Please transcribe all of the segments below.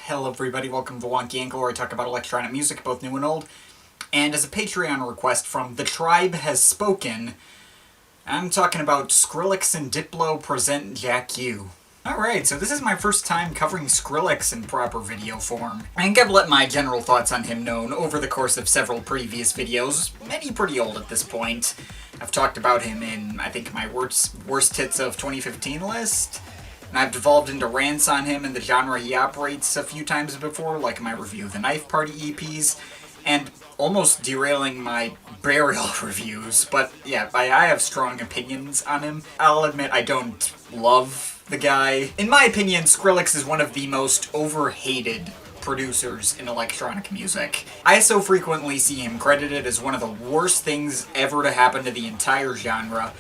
Hello everybody, welcome to Wonky, where I talk about electronic music, both new and old. And as a Patreon request from The Tribe Has Spoken, I'm talking about Skrillex and Diplo present Jack U. Alright, so this is my first time covering Skrillex in proper video form. I think I've let my general thoughts on him known over the course of several previous videos, many pretty old at this point. I've talked about him in, I think, my worst hits of 2015 list. And I've devolved into rants on him and the genre he operates a few times before, like my review of the Knife Party EPs, and almost derailing my Burial reviews. But yeah, I have strong opinions on him. I'll admit I don't love the guy. In my opinion, Skrillex is one of the most overhated producers in electronic music. I so frequently see him credited as one of the worst things ever to happen to the entire genre.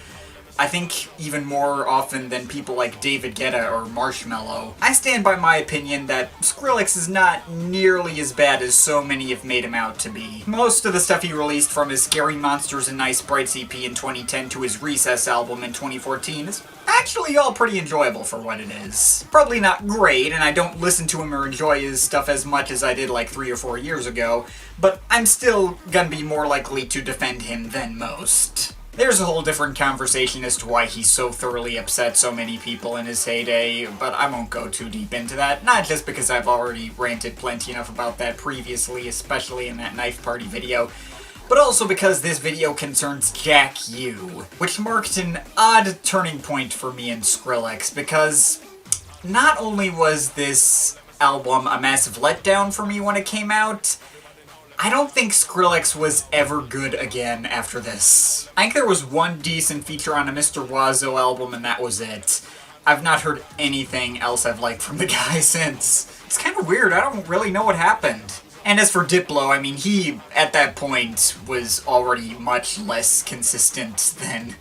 I think even more often than people like David Guetta or Marshmello. I stand by my opinion that Skrillex is not nearly as bad as so many have made him out to be. Most of the stuff he released, from his Scary Monsters and Nice Sprites EP in 2010 to his Recess album in 2014, is actually all pretty enjoyable for what it is. Probably not great, and I don't listen to him or enjoy his stuff as much as I did like 3 or 4 years ago, but I'm still gonna be more likely to defend him than most. There's a whole different conversation as to why he so thoroughly upset so many people in his heyday, but I won't go too deep into that, not just because I've already ranted plenty enough about that previously, especially in that Knife Party video, but also because this video concerns Jack U, which marked an odd turning point for me and Skrillex, because not only was this album a massive letdown for me when it came out, I don't think Skrillex was ever good again after this. I think there was one decent feature on a Mr. Wazo album and that was it. I've not heard anything else I've liked from the guy since. It's kind of weird, I don't really know what happened. And as for Diplo, I mean, he, at that point, was already much less consistent than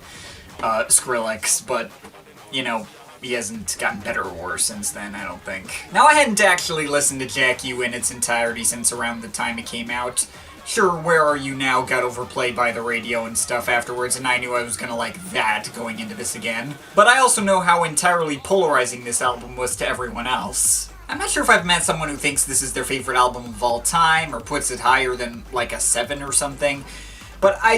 Skrillex, but, you know, he hasn't gotten better or worse since then, I don't think. Now, I hadn't actually listened to Jack U in its entirety since around the time it came out. Sure, Where Are You Now got overplayed by the radio and stuff afterwards, and I knew I was gonna like that going into this again. But I also know how entirely polarizing this album was to everyone else. I'm not sure if I've met someone who thinks this is their favorite album of all time, or puts it higher than like a 7 or something. But I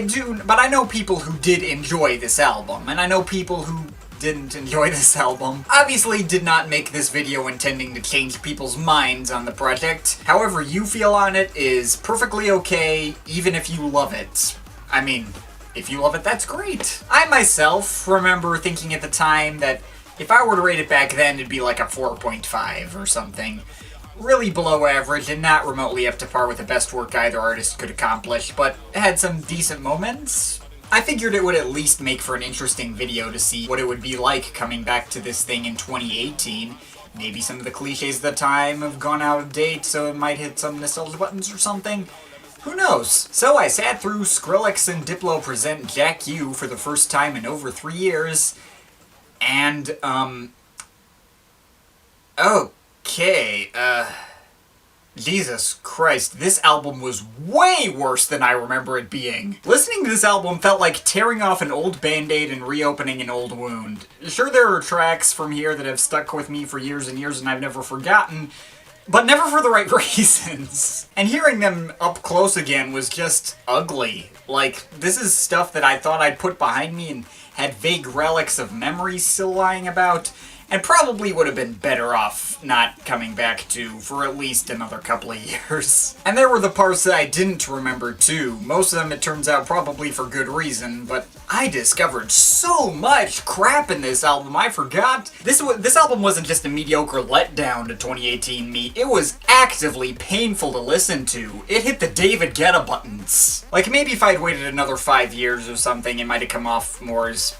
know people who did enjoy this album, and I know people who didn't enjoy this album. Obviously did not make this video intending to change people's minds on the project. However you feel on it is perfectly okay, even if you love it. I mean, if you love it, that's great. I myself remember thinking at the time that if I were to rate it back then, it'd be like a 4.5 or something. Really below average and not remotely up to par with the best work either artist could accomplish, but it had some decent moments. I figured it would at least make for an interesting video to see what it would be like coming back to this thing in 2018. Maybe some of the cliches of the time have gone out of date, so it might hit some nostalgia buttons or something. Who knows? So I sat through Skrillex and Diplo present Jack U for the first time in over 3 years, and, okay, Jesus Christ, this album was way worse than I remember it being. Listening to this album felt like tearing off an old band-aid and reopening an old wound. Sure, there are tracks from here that have stuck with me for years and years and I've never forgotten, but never for the right reasons. And hearing them up close again was just ugly. Like, this is stuff that I thought I'd put behind me and had vague relics of memories still lying about, and probably would have been better off not coming back to for at least another couple of years. And there were the parts that I didn't remember too. Most of them, it turns out, probably for good reason, but I discovered so much crap in this album I forgot. This album wasn't just a mediocre letdown to 2018 me, it was actively painful to listen to. It hit the David Guetta buttons. Like, maybe if I'd waited another 5 years or something, it might have come off more as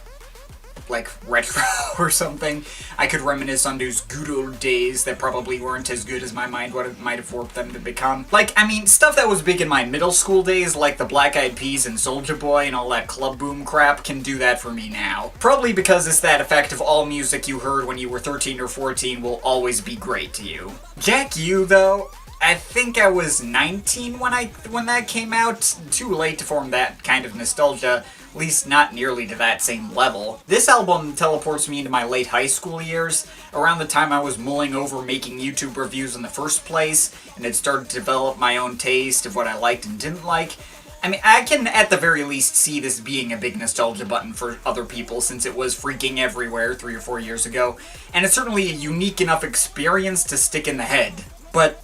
like retro or something. I could reminisce on those good old days that probably weren't as good as my mind might have warped them to become. Like, I mean, stuff that was big in my middle school days, like the Black Eyed Peas and Soulja Boy and all that club boom crap, can do that for me now. Probably because it's that effect of all music you heard when you were 13 or 14 will always be great to you. Jack U, though, I think I was 19 when that came out. Too late to form that kind of nostalgia. At least not nearly to that same level. This album teleports me into my late high school years, around the time I was mulling over making YouTube reviews in the first place, and had started to develop my own taste of what I liked and didn't like. I mean, I can at the very least see this being a big nostalgia button for other people, since it was freaking everywhere 3 or 4 years ago, and it's certainly a unique enough experience to stick in the head. But,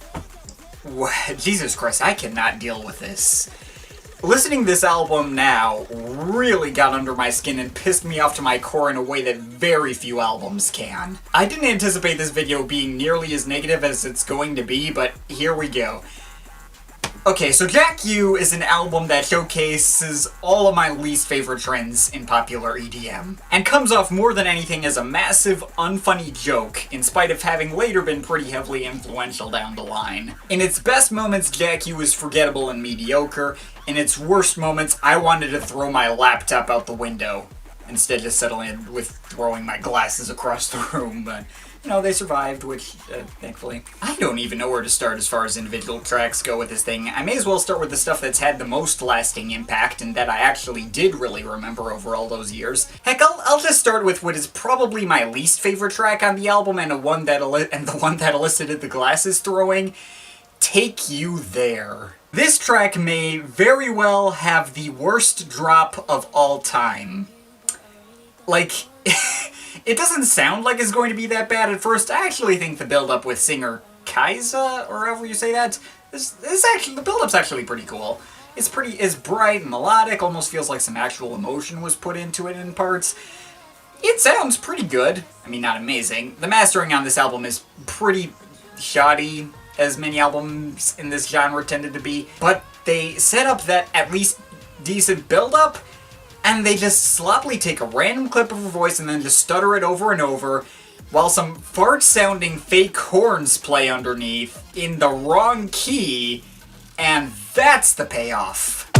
Jesus Christ, I cannot deal with this. Listening to this album now really got under my skin and pissed me off to my core in a way that very few albums can. I didn't anticipate this video being nearly as negative as it's going to be, but here we go. Okay, so Jack U is an album that showcases all of my least favorite trends in popular EDM, and comes off more than anything as a massive, unfunny joke, in spite of having later been pretty heavily influential down the line. In its best moments, Jack U is forgettable and mediocre. In its worst moments, I wanted to throw my laptop out the window, instead just settle in with throwing my glasses across the room, but you know, they survived, which, thankfully. I don't even know where to start as far as individual tracks go with this thing. I may as well start with the stuff that's had the most lasting impact and that I actually did really remember over all those years. Heck, I'll just start with what is probably my least favorite track on the album and the one that elicited the glasses throwing. Take You There. This track may very well have the worst drop of all time. Like, it doesn't sound like it's going to be that bad at first. I actually think the build-up with singer Kaisa, or however you say that, the build-up's actually pretty cool. It's bright and melodic, almost feels like some actual emotion was put into it in parts. It sounds pretty good. I mean, not amazing. The mastering on this album is pretty shoddy, as many albums in this genre tended to be, but they set up that at least decent build-up, and they just sloppily take a random clip of her voice and then just stutter it over and over, while some fart-sounding fake horns play underneath in the wrong key, and that's the payoff.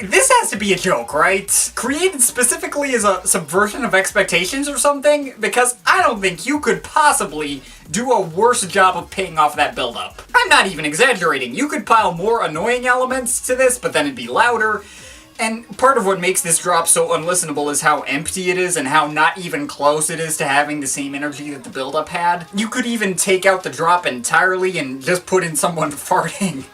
This has to be a joke, right? Created specifically as a subversion of expectations or something? Because I don't think you could possibly do a worse job of paying off that build-up. I'm not even exaggerating. You could pile more annoying elements to this, but then it'd be louder. And part of what makes this drop so unlistenable is how empty it is and how not even close it is to having the same energy that the build-up had. You could even take out the drop entirely and just put in someone farting.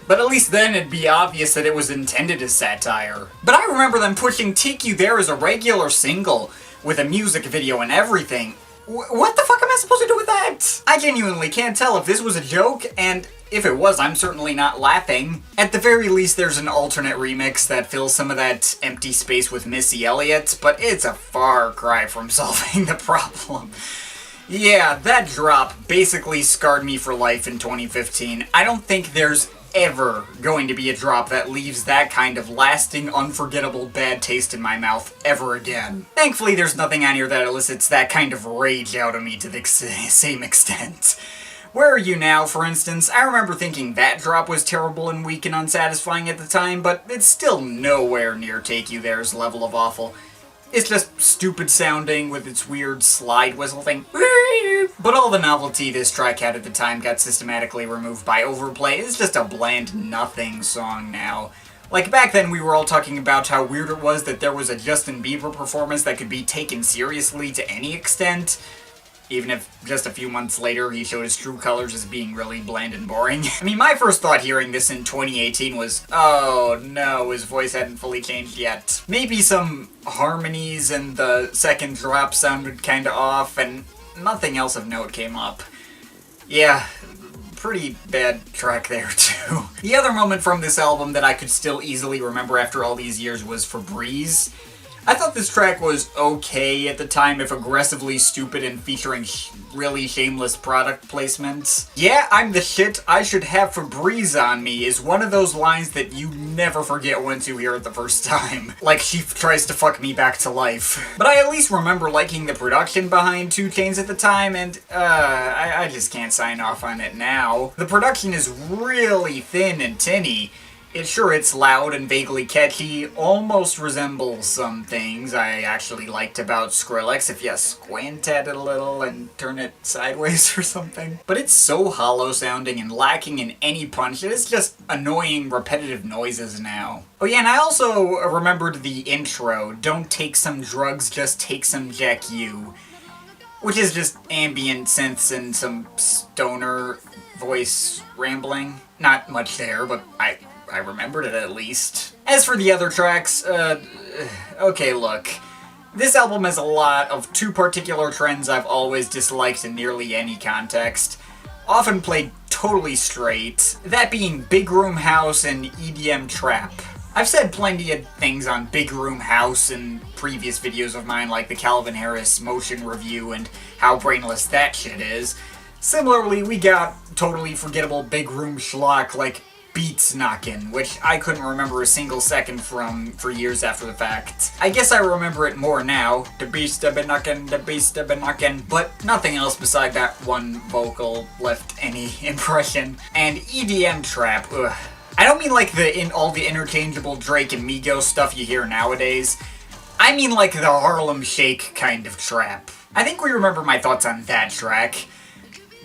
But at least then it'd be obvious that it was intended as satire. But I remember them pushing Take You There as a regular single, with a music video and everything. What the fuck am I supposed to do with that? I genuinely can't tell if this was a joke, and if it was, I'm certainly not laughing. At the very least, there's an alternate remix that fills some of that empty space with Missy Elliott, but it's a far cry from solving the problem. Yeah, that drop basically scarred me for life in 2015. I don't think there's ever going to be a drop that leaves that kind of lasting, unforgettable bad taste in my mouth ever again. Thankfully, there's nothing on here that elicits that kind of rage out of me to the same extent. Where Are You Now, for instance, I remember thinking that drop was terrible and weak and unsatisfying at the time, but it's still nowhere near Take You There's level of awful. It's just stupid sounding with its weird slide whistle thing. But all the novelty this track had at the time got systematically removed by overplay. It's just a bland nothing song now. Like, back then we were all talking about how weird it was that there was a Justin Bieber performance that could be taken seriously to any extent, even if just a few months later he showed his true colors as being really bland and boring. I mean, my first thought hearing this in 2018 was, oh no, his voice hadn't fully changed yet. Maybe some harmonies and the second drop sounded kinda off, and nothing else of note came up. Yeah, pretty bad track there too. The other moment from this album that I could still easily remember after all these years was Febreze. I thought this track was okay at the time, if aggressively stupid and featuring really shameless product placements. Yeah, I'm the shit, I should have Febreze on me is one of those lines that you never forget once you hear it the first time. Like she tries to fuck me back to life. But I at least remember liking the production behind 2 Chainz at the time, and I just can't sign off on it now. The production is really thin and tinny, It's loud and vaguely catchy, almost resembles some things I actually liked about Skrillex if you squint at it a little and turn it sideways or something. But it's so hollow sounding and lacking in any punch, it is just annoying repetitive noises now. Oh yeah, and I also remembered the intro, "Don't take some drugs, just take some Jack U," which is just ambient synths and some stoner voice rambling. Not much there, but I remembered it at least. As for the other tracks, okay, look. This album has a lot of two particular trends I've always disliked in nearly any context, often played totally straight, that being big room house and EDM trap. I've said plenty of things on big room house in previous videos of mine, like the Calvin Harris motion review and how brainless that shit is. Similarly, we got totally forgettable big room schlock like Beats Knockin', which I couldn't remember a single second from for years after the fact. I guess I remember it more now, the beast have been knockin', the beast have been knockin', but nothing else beside that one vocal left any impression. And EDM trap, ugh. I don't mean like all the interchangeable Drake and Migos stuff you hear nowadays. I mean like the Harlem Shake kind of trap. I think we remember my thoughts on that track.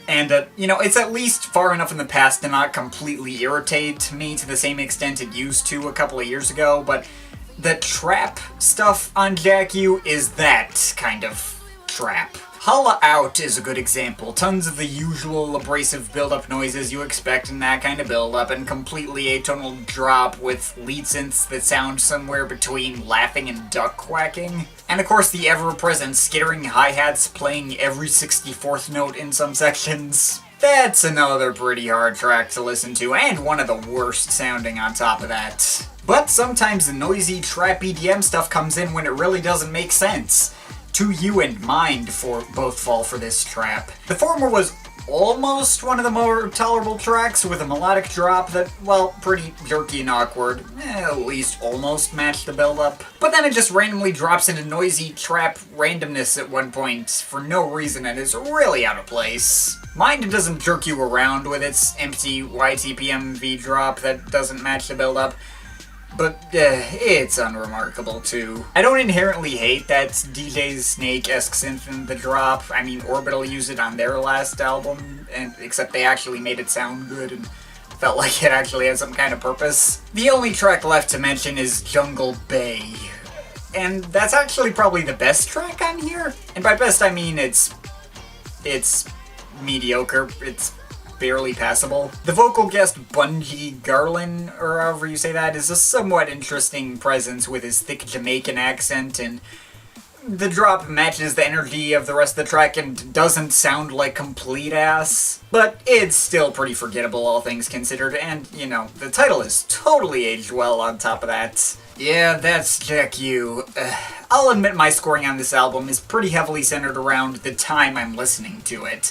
And, it's at least far enough in the past to not completely irritate me to the same extent it used to a couple of years ago, but the trap stuff on Jack U is that kind of trap. Holla Out is a good example. Tons of the usual abrasive build-up noises you expect in that kind of build-up, and completely atonal drop with lead synths that sound somewhere between laughing and duck quacking. And of course the ever-present skittering hi-hats playing every 64th note in some sections. That's another pretty hard track to listen to, and one of the worst sounding on top of that. But sometimes the noisy trap EDM stuff comes in when it really doesn't make sense. To You and Mind both fall for this trap. The former was almost one of the more tolerable tracks with a melodic drop that, well, pretty jerky and awkward. At least almost matched the build-up. But then it just randomly drops into noisy trap randomness at one point for no reason and is really out of place. Mind doesn't jerk you around with its empty YTPM V drop that doesn't match the build-up. But, it's unremarkable, too. I don't inherently hate that DJ Snake-esque synth in the drop. I mean, Orbital used it on their last album, except they actually made it sound good and felt like it actually had some kind of purpose. The only track left to mention is Jungle Bae. And that's actually probably the best track on here. And by best, I mean it's mediocre. It's barely passable. The vocal guest Bungie Garlin, or however you say that, is a somewhat interesting presence with his thick Jamaican accent, and the drop matches the energy of the rest of the track and doesn't sound like complete ass. But it's still pretty forgettable, all things considered, and, the title is totally aged well on top of that. Yeah, that's Jack U. I'll admit my scoring on this album is pretty heavily centered around the time I'm listening to it,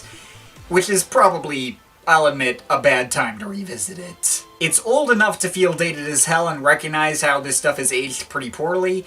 which is probably, I'll admit, a bad time to revisit it. It's old enough to feel dated as hell and recognize how this stuff is aged pretty poorly,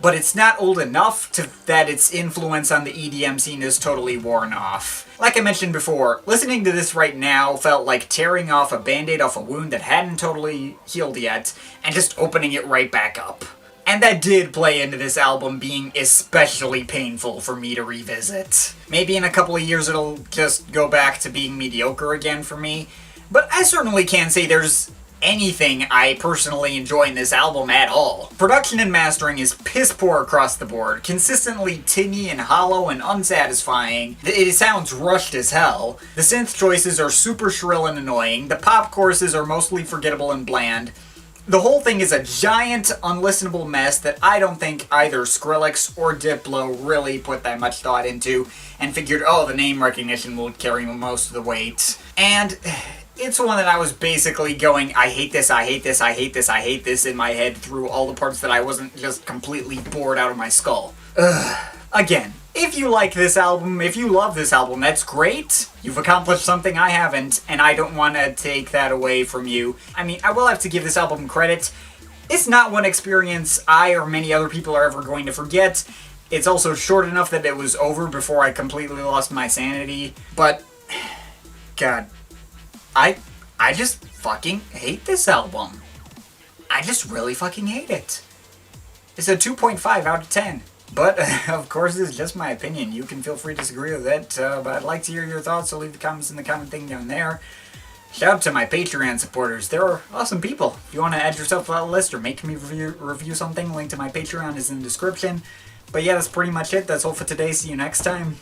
but it's not old enough that its influence on the EDM scene is totally worn off. Like I mentioned before, listening to this right now felt like tearing off a band-aid off a wound that hadn't totally healed yet, and just opening it right back up. And that did play into this album being especially painful for me to revisit. Maybe in a couple of years it'll just go back to being mediocre again for me, but I certainly can't say there's anything I personally enjoy in this album at all. Production and mastering is piss poor across the board, consistently tinny and hollow and unsatisfying. It sounds rushed as hell. The synth choices are super shrill and annoying. The pop choruses are mostly forgettable and bland. The whole thing is a giant, unlistenable mess that I don't think either Skrillex or Diplo really put that much thought into, and figured, oh, the name recognition will carry most of the weight. And it's one that I was basically going, I hate this, I hate this, I hate this, I hate this in my head through all the parts that I wasn't just completely bored out of my skull. Again, if you like this album, if you love this album, that's great. You've accomplished something I haven't, and I don't want to take that away from you. I mean, I will have to give this album credit. It's not one experience I or many other people are ever going to forget. It's also short enough that it was over before I completely lost my sanity. But, God, I just fucking hate this album. I just really fucking hate it. It's a 2.5 out of 10. But, of course, this is just my opinion. You can feel free to disagree with it, but I'd like to hear your thoughts, so leave the comments in the comment thing down there. Shout out to my Patreon supporters. They're awesome people. If you want to add yourself to that list or make me review something, link to my Patreon is in the description. But yeah, that's pretty much it. That's all for today. See you next time.